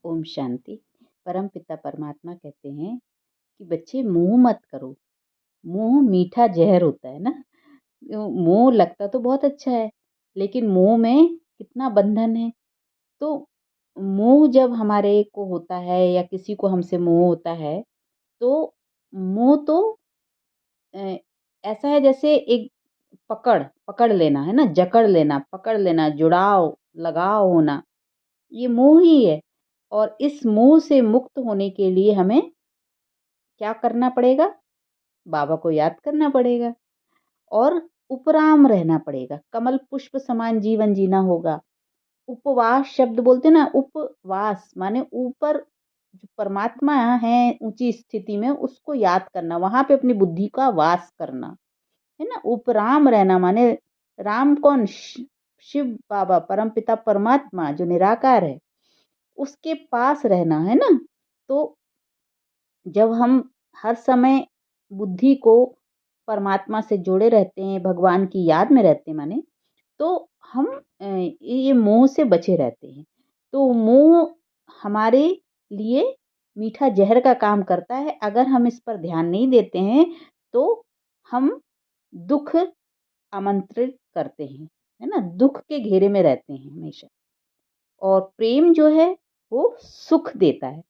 ओम शांति। परमपिता परमात्मा कहते हैं कि बच्चे मोह मत करो। मोह मीठा जहर होता है ना। मोह लगता तो बहुत अच्छा है, लेकिन मोह में कितना बंधन है। तो मोह जब हमारे को होता है या किसी को हमसे मोह होता है, तो मोह तो अ, ऐसा है जैसे एक पकड़ पकड़ लेना है ना, जकड़ लेना, पकड़ लेना, जुड़ाव, लगाव होना, ये मोह ही है। और इस मोह से मुक्त होने के लिए हमें क्या करना पड़ेगा? बाबा को याद करना पड़ेगा और उपराम रहना पड़ेगा। कमल पुष्प समान जीवन जीना होगा। उपवास शब्द बोलते ना, उपवास माने ऊपर जो परमात्मा है ऊंची स्थिति में, उसको याद करना, वहां पे अपनी बुद्धि का वास करना है ना। उपराम रहना माने राम कौन? शिव बाबा, परमपिता परमात्मा जो निराकार है, उसके पास रहना है ना। तो जब हम हर समय बुद्धि को परमात्मा से जोड़े रहते हैं, भगवान की याद में रहते हैं माने, तो हम ये मोह से बचे रहते हैं। तो मोह हमारे लिए मीठा जहर का काम करता है। अगर हम इस पर ध्यान नहीं देते हैं तो हम दुख आमंत्रित करते हैं, है ना। दुख के घेरे में रहते हैं हमेशा। और प्रेम जो है वो सुख देता है,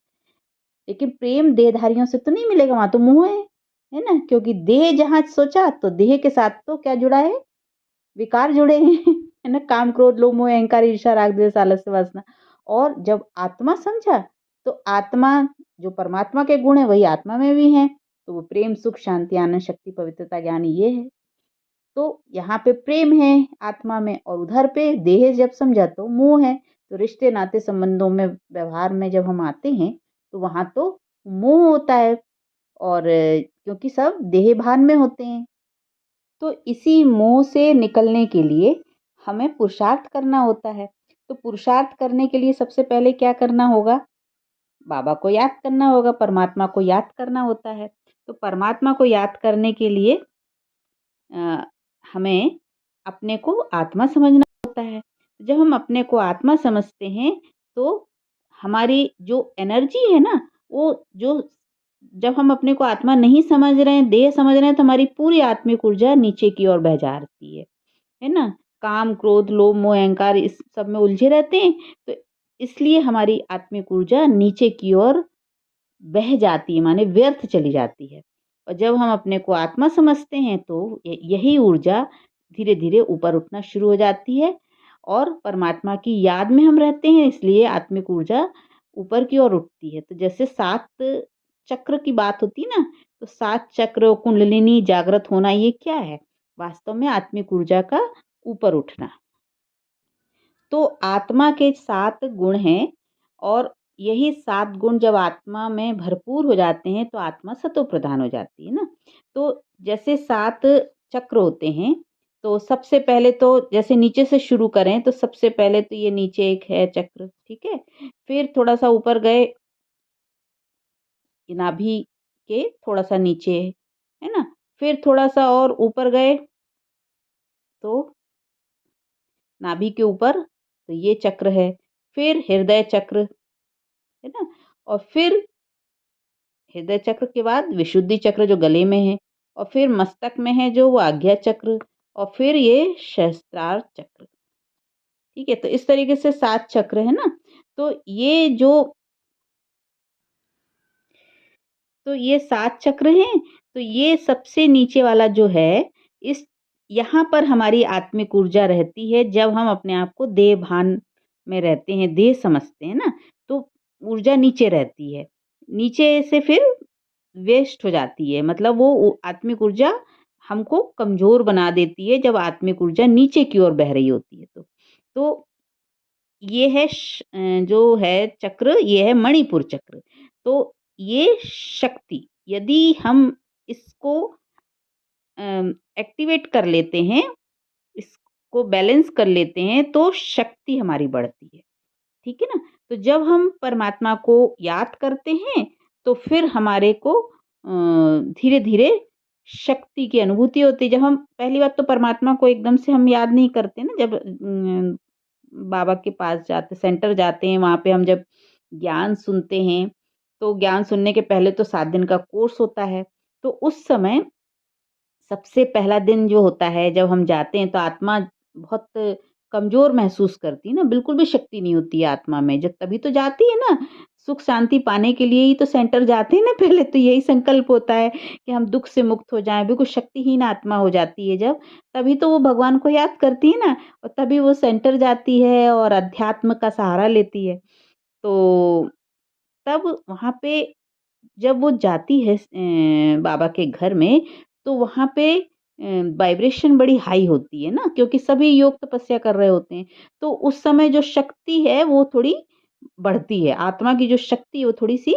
लेकिन प्रेम देहधारियों से तो नहीं मिलेगा, वहां तो मोह है ना। क्योंकि देह जहां सोचा तो देह के साथ तो क्या जुड़ा है? विकार जुड़े हैं है ना। काम क्रोध लोभ मोह अहंकार ईर्ष्या राग द्वेष आलस्य वासना। और जब आत्मा समझा तो आत्मा जो परमात्मा के गुण है वही आत्मा में भी है। तो वो प्रेम सुख शांति आनंद शक्ति पवित्रता ज्ञान ये है। तो यहाँ पे प्रेम है आत्मा में, और उधर पे देह जब समझा तो मोह है। तो रिश्ते नाते संबंधों में व्यवहार में जब हम आते हैं तो वहां तो मोह होता है। और क्योंकि सब देह भान में होते हैं, तो इसी मोह से निकलने के लिए हमें पुरुषार्थ करना होता है। तो पुरुषार्थ करने के लिए सबसे पहले क्या करना होगा? बाबा को याद करना होगा, परमात्मा को याद करना होता है। तो परमात्मा को याद करने के लिए अ, हमें अपने को आत्मा समझना होता है। जब हम अपने को आत्मा समझते हैं तो हमारी जो एनर्जी है ना, वो जो जब हम अपने को आत्मा नहीं समझ रहे हैं, देह समझ रहे हैं, तो हमारी पूरी आत्मिक ऊर्जा नीचे की ओर बह जाती है ना। काम क्रोध लोभ मोह अहंकार इस सब में उलझे रहते हैं, तो इसलिए हमारी आत्मिक ऊर्जा नीचे की ओर बह जाती है, माने व्यर्थ चली जाती है। और जब हम अपने को आत्मा समझते हैं तो यही ऊर्जा धीरे धीरे ऊपर उठना शुरू हो जाती है और परमात्मा की याद में हम रहते हैं, इसलिए आत्मिक ऊर्जा ऊपर की ओर उठती है। तो जैसे 7 चक्र की बात होती है ना, तो 7 चक्र कुंडलिनी जागृत होना, ये क्या है? वास्तव में आत्मिक ऊर्जा का ऊपर उठना। तो आत्मा के 7 गुण हैं, और यही 7 गुण जब आत्मा में भरपूर हो जाते हैं तो आत्मा सतो प्रधान हो जाती है ना। तो जैसे 7 चक्र होते हैं, तो सबसे पहले तो जैसे नीचे से शुरू करें तो सबसे पहले तो ये नीचे एक है चक्र, ठीक है। फिर थोड़ा सा ऊपर गए, नाभि के थोड़ा सा नीचे है ना। फिर थोड़ा सा और ऊपर गए तो नाभि के ऊपर, तो ये चक्र है। फिर हृदय चक्र है ना। और फिर हृदय चक्र के बाद विशुद्धि चक्र जो गले में है, और फिर मस्तक में है जो वो आज्ञा चक्र, और फिर ये सहस्त्रार चक्र। ठीक है, तो इस तरीके से 7 चक्र है ना। तो ये जो तो ये 7 चक्र हैं। तो ये सबसे नीचे वाला जो है, इस यहाँ पर हमारी आत्मिक ऊर्जा रहती है। जब हम अपने आप को देह भान में रहते हैं, देह समझते हैं ना, तो ऊर्जा नीचे रहती है। नीचे से फिर वेस्ट हो जाती है, मतलब वो आत्मिक ऊर्जा हमको कमजोर बना देती है जब आत्मिक ऊर्जा नीचे की ओर बह रही होती है। तो ये है जो है चक्र, ये है मणिपुर चक्र। तो ये शक्ति, यदि हम इसको एक्टिवेट कर लेते हैं, इसको बैलेंस कर लेते हैं, तो शक्ति हमारी बढ़ती है। ठीक है ना। तो जब हम परमात्मा को याद करते हैं तो फिर हमारे को धीरे धीरे शक्ति की अनुभूति होती है। जब हम पहली बात तो परमात्मा को एकदम से हम याद नहीं करते ना, जब बाबा के पास जाते, सेंटर जाते हैं, वहाँ पे हम जब ज्ञान सुनते हैं, तो ज्ञान सुनने के पहले तो 7 दिन का कोर्स होता है। तो उस समय सबसे पहला दिन जो होता है, जब हम जाते हैं तो आत्मा बहुत कमज़ोर महसूस करती है ना, बिल्कुल भी शक्ति नहीं होती है आत्मा में। जब तभी तो जाती है ना, सुख शांति पाने के लिए ही तो सेंटर जाते हैं ना, पहले तो यही संकल्प होता है कि हम दुःख से मुक्त हो जाएँ, बिल्कुल शक्तिहीन आत्मा हो जाती है जब, तभी तो वो भगवान को याद करती है ना, और तभी वो सेंटर जाती है और अध्यात्म का सहारा लेती है। तो तब वहाँ पे जब वो जाती है बाबा के घर में, तो वहाँ पे वाइब्रेशन बड़ी हाई होती है ना, क्योंकि सभी योग तपस्या कर रहे होते हैं। तो उस समय जो शक्ति है वो थोड़ी बढ़ती है, आत्मा की जो शक्ति है वो थोड़ी-सी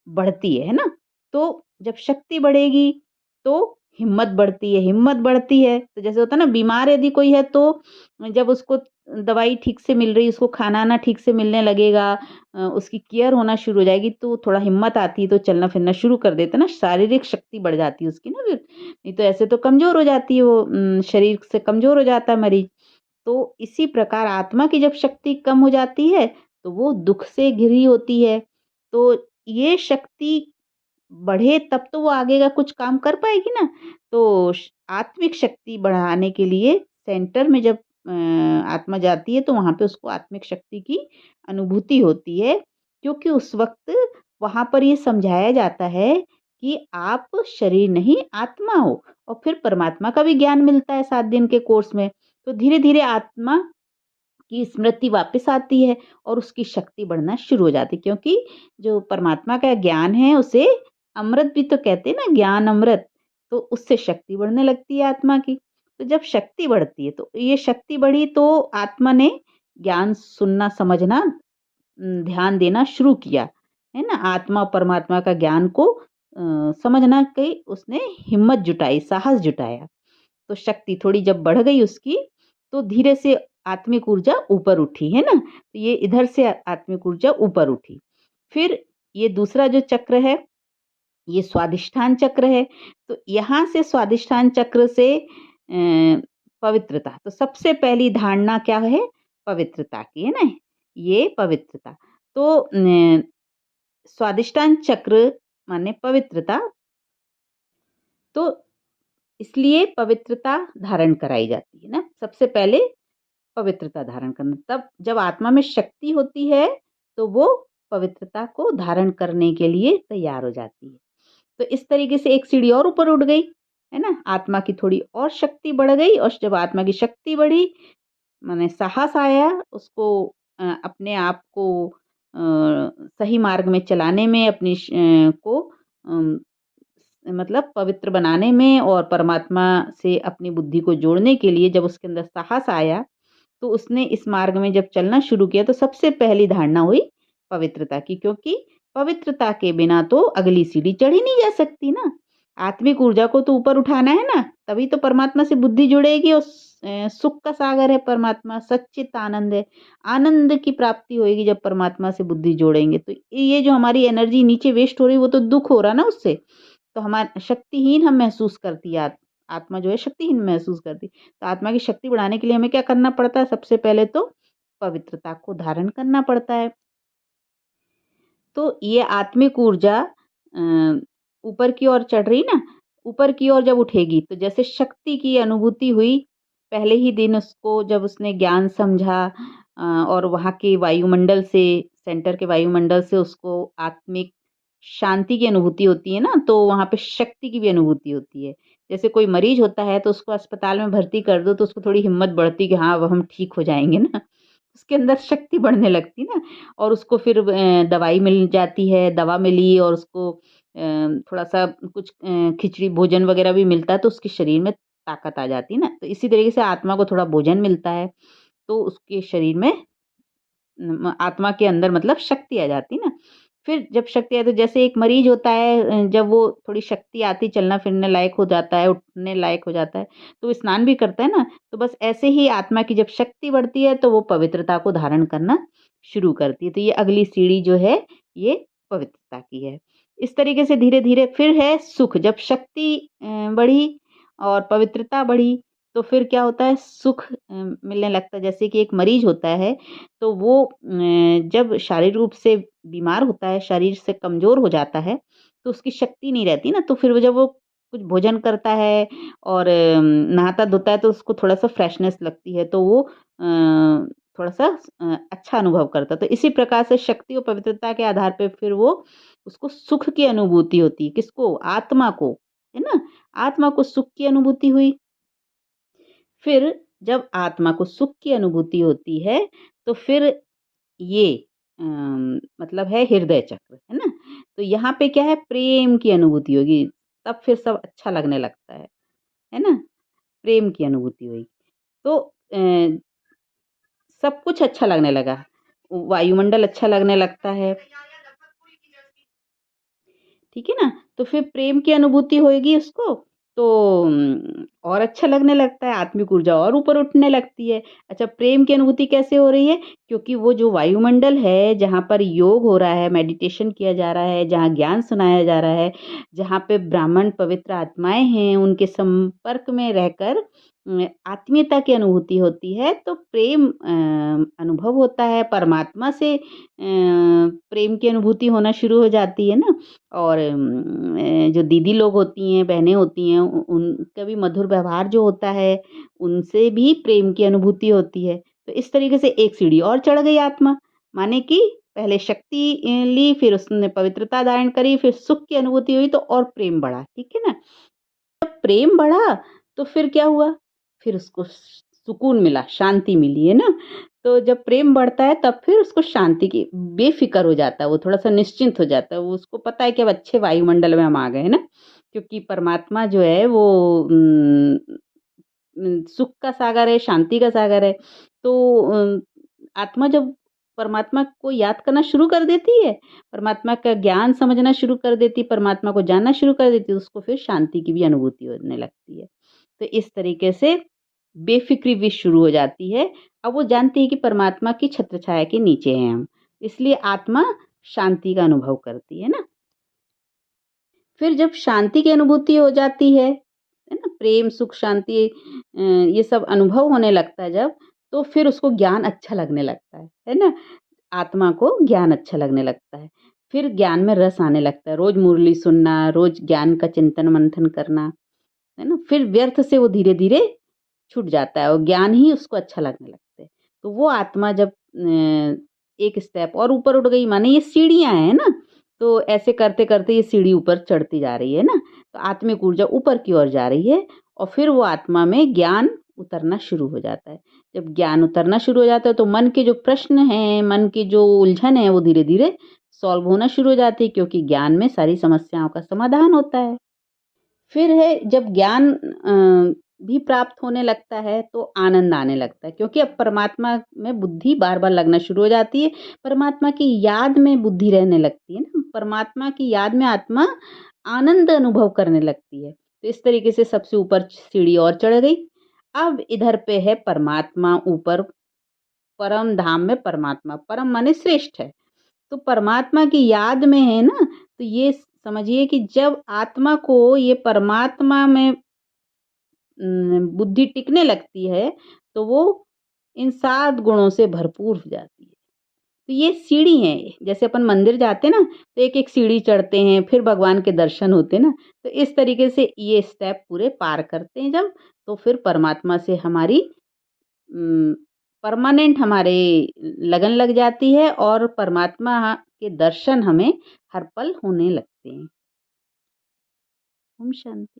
बढ़ती है ना? तो जब शक्ति बढ़ेगी तो हिम्मत बढ़ती है, तो जैसे होता है ना, बीमार यदि कोई है तो जब उसको दवाई ठीक से मिल रही है, उसको खाना-वाना ठीक से मिलने लगेगा, उसकी केयर होना शुरू हो जाएगी, तो थोड़ा हिम्मत आती है, तो चलना-फिरना शुरू कर देता है ना, शारीरिक शक्ति बढ़ जाती है उसकी ना फिर, नहीं तो ऐसे तो कमज़ोर हो जाती है वो, शरीर से कमज़ोर हो जाता है मरीज़। तो इसी प्रकार आत्मा की जब शक्ति कम हो जाती है, तो वो दुःख से घिरी होती है। तो ये शक्ति बढ़े तब तो वो आगे का कुछ काम कर पाएगी ना। तो आत्मिक शक्ति बढ़ाने के लिए सेंटर में जब आत्मा जाती है तो वहाँ पे उसको आत्मिक शक्ति की अनुभूति होती है, क्योंकि उस वक्त वहाँ पर ये समझाया जाता है कि आप शरीर नहीं आत्मा हो, और फिर परमात्मा का भी ज्ञान मिलता है 7 दिन के कोर्स में। तो धीरे धीरे आत्मा की स्मृति वापस आती है और उसकी शक्ति बढ़ना शुरू हो जाती है, क्योंकि जो परमात्मा का ज्ञान है उसे अमृत भी तो कहते हैं ना, ज्ञान अमृत। तो उससे शक्ति बढ़ने लगती है आत्मा की। तो जब शक्ति बढ़ती है, तो ये शक्ति बढ़ी तो आत्मा ने ज्ञान सुनना समझना, ध्यान देना शुरू किया, है ना? आत्मा और परमात्मा का ज्ञान को समझना की उसने हिम्मत जुटाई, साहस जुटाया। तो शक्ति थोड़ी जब बढ़ गई उसकी, तो धीरे से आत्मिक ऊर्जा ऊपर उठी, है ना? तो ये इधर से आत्मिक ऊर्जा ऊपर उठी। फिर ये दूसरा जो चक्र है, ये स्वादिष्ठान चक्र है। तो यहाँ से स्वादिष्ठान चक्र से पवित्रता, तो सबसे पहली धारणा क्या है? पवित्रता की, है ना? ये पवित्रता। तो स्वादिष्टान चक्र माने पवित्रता, तो इसलिए पवित्रता धारण कराई जाती है ना, सबसे पहले पवित्रता धारण करना। तब जब आत्मा में शक्ति होती है, तो वो पवित्रता को धारण करने के लिए तैयार हो जाती है। तो इस तरीके से एक सीढ़ी और ऊपर उठ गई, है ना? आत्मा की थोड़ी और शक्ति बढ़ गई, और जब आत्मा की शक्ति बढ़ी, माने साहस आया उसको अपने आप को सही मार्ग में चलाने में, अपनी को अम, मतलब पवित्र बनाने में और परमात्मा से अपनी बुद्धि को जोड़ने के लिए जब उसके अंदर साहस आया, तो उसने इस मार्ग में जब चलना शुरू किया, तो सबसे पहली धारणा हुई पवित्रता की, क्योंकि पवित्रता के बिना तो अगली सीढ़ी चढ़ी नहीं जा सकती ना। आत्मिक ऊर्जा को तो ऊपर उठाना है ना, तभी तो परमात्मा से बुद्धि जुड़ेगी, और सुख का सागर है परमात्मा, सच्चित आनंद है। आनंद की प्राप्ति होएगी जब परमात्मा से बुद्धि जोड़ेंगे। तो ये जो हमारी एनर्जी नीचे वेस्ट हो रही है, वो तो दुःख हो रहा है ना उससे। तो हमारा शक्तिहीन हम महसूस करती है, आत्मा जो है शक्तिहीन महसूस करती है। तो आत्मा की शक्ति बढ़ाने के लिए हमें क्या करना पड़ता है? सबसे पहले तो पवित्रता को धारण करना पड़ता है। तो ये आत्मिक ऊर्जा ऊपर की ओर चढ़ रही ना, ऊपर की ओर जब उठेगी तो जैसे शक्ति की अनुभूति हुई, पहले ही दिन उसको जब उसने ज्ञान समझा, और वहाँ के वायुमंडल से, सेंटर के वायुमंडल से उसको आत्मिक शांति की अनुभूति होती है ना, तो वहाँ पे शक्ति की भी अनुभूति होती है। जैसे कोई मरीज होता है तो उसको अस्पताल में भर्ती कर दो तो उसको थोड़ी हिम्मत बढ़ती कि हाँ, अब हम ठीक हो जाएँगे ना। उसके अंदर शक्ति बढ़ने लगती ना, और उसको फिर दवाई मिल जाती है, दवा मिली और उसको थोड़ा-सा कुछ खिचड़ी भोजन वगैरह भी मिलता है, तो उसके शरीर में ताकत आ जाती है ना। तो इसी तरीके से आत्मा को थोड़ा भोजन मिलता है, तो उसके शरीर में आत्मा के अंदर मतलब शक्ति आ जाती ना। फिर जब शक्ति आए तो जैसे एक मरीज होता है, जब वो थोड़ी शक्ति आती, चलना-फिरने लायक हो जाता है, उठने लायक हो जाता है, तो वो स्नान भी करता है ना। तो बस ऐसे ही आत्मा की जब शक्ति बढ़ती है, तो वो पवित्रता को धारण करना शुरू करती है। तो ये अगली सीढ़ी जो है, ये पवित्रता की है। इस तरीके से धीरे-धीरे फिर है सुख, जब शक्ति बढ़ी और पवित्रता बढ़ी, तो फिर क्या होता है, सुख मिलने लगता है। जैसे कि एक मरीज़ होता है, तो वो जब शारीरिक रूप से बीमार होता है, शरीर से कमज़ोर हो जाता है, तो उसकी शक्ति नहीं रहती ना, तो फिर वो जब वो कुछ भोजन करता है और नहाता-धोता है, तो उसको थोड़ा-सा फ्रेशनेस लगती है, तो वो थोड़ा-सा अच्छा अनुभव करता है। तो इसी प्रकार से शक्ति और पवित्रता के आधार पे फिर वो उसको सुख की अनुभूति होती है। किसको? आत्मा को, है ना? आत्मा को सुख की अनुभूति हुई। फिर जब आत्मा को सुख की अनुभूति होती है, तो फिर ये मतलब है हृदय चक्र, है ना? तो यहाँ पे क्या है, प्रेम की अनुभूति होगी, तब फिर सब अच्छा लगने लगता है ना? प्रेम की अनुभूति हुई। तो सब कुछ अच्छा लगने लगा, वायुमंडल अच्छा लगने लगता है। ठीक है ना? तो फिर प्रेम की अनुभूति होएगी उसको, तो और अच्छा लगने लगता है, आत्मिक ऊर्जा और ऊपर उठने लगती है। अच्छा, प्रेम की अनुभूति कैसे हो रही है? क्योंकि वो जो वायुमंडल है, जहाँ पर योग हो रहा है, मेडिटेशन किया जा रहा है, जहाँ ज्ञान सुनाया जा रहा है, जहाँ पे ब्राह्मण पवित्र आत्माएँ हैं, उनके संपर्क में रहकर आत्मीयता की अनुभूति होती है, तो प्रेम अनुभव होता है, परमात्मा से प्रेम की अनुभूति होना शुरू हो जाती है ना। और जो दीदी लोग होती हैं, बहनें होती हैं, उ उनका भी मधुर व्यवहार जो होता है, उनसे भी प्रेम की अनुभूति होती है। तो इस तरीके से एक सीढ़ी और चढ़ गई आत्मा, माने कि पहले शक्ति ली, फिर उसने पवित्रता धारण करी, फिर सुख की अनुभूति हुई, तो और प्रेम बढ़ा, ठीक है ना? जब प्रेम बढ़ा, तो फिर क्या हुआ? फिर उसको सुकून मिला, शांति मिली, है ना? तो जब प्रेम बढ़ता है, तब फिर उसको शांति की बेफ़िक्र हो जाता है, वो थोड़ा-सा निश्चिंत हो जाता है, वो उसको पता है कि अब अच्छे वायुमंडल में हम आ गए, है ना? क्योंकि परमात्मा जो है वो सुख का सागर है, शांति का सागर है। तो आत्मा जब परमात्मा को याद करना शुरू कर देती है, परमात्मा का ज्ञान समझना शुरू कर देती है, परमात्मा को जानना शुरू कर देती है, उसको फिर शांति की भी अनुभूति होने लगती है। तो इस तरीके से बेफ़िक्री भी शुरू हो जाती है। अब वो जानती है कि परमात्मा की छत्र छाया के नीचे हैं हम, इसलिए आत्मा शांति का अनुभव करती है ना। फिर जब शांति की अनुभूति हो जाती है ना? प्रेम, सुख, शांति ये सब अनुभव होने लगता है जब, तो फिर उसको ज्ञान अच्छा लगने लगता है ना? आत्मा को ज्ञान अच्छा लगने लगता है। फिर ज्ञान में रस आने लगता है, रोज़ मुरली सुनना, रोज़ ज्ञान का चिंतन-मंथन करना, है ना? फिर व्यर्थ से वो धीरे-धीरे छूट जाता है और ज्ञान ही उसको अच्छा लगने लगता है। तो वो आत्मा जब एक स्टेप और ऊपर उठ गई, माने ये सीढ़ियाँ हैं ना, तो ऐसे करते-करते ये सीढ़ी ऊपर चढ़ती जा रही है ना, तो आत्मिक ऊर्जा ऊपर की ओर जा रही है और फिर वो आत्मा में ज्ञान उतरना शुरू हो जाता है। जब ज्ञान उतरना शुरू हो जाता है, तो मन के जो प्रश्न हैं, मन की जो उलझन है, वो धीरे-धीरे सॉल्व होना शुरू हो जाती है, क्योंकि ज्ञान में सारी समस्याओं का समाधान होता है। फिर है जब ज्ञान भी प्राप्त होने लगता है, तो आनंद आने लगता है, क्योंकि अब परमात्मा में बुद्धि बार-बार लगना शुरू हो जाती है। परमात्मा की याद में बुद्धि रहने लगती है ना, परमात्मा की याद में आत्मा आनंद अनुभव करने लगती है। तो इस तरीके से सबसे ऊपर सीढ़ी और चढ़ गई। अब इधर पे है परमात्मा ऊपर, परम धाम में परमात्मा, परम माने श्रेष्ठ है। तो परमात्मा की याद में है ना, तो ये समझिए कि जब आत्मा को ये परमात्मा में बुद्धि टिकने लगती है, तो वो इन 7 गुणों से भरपूर हो जाती है। तो ये सीढ़ी है, जैसे अपन मंदिर जाते हैं ना, तो एक-एक सीढ़ी चढ़ते हैं, फिर भगवान के दर्शन होते हैं ना, तो इस तरीके से ये स्टेप पूरे पार करते हैं जब, तो फिर परमात्मा से हमारी उम, परमानेंट हमारे लगन लग जाती है और परमात्मा के दर्शन हमें हर पल होने लगते हैं। ओम शांति।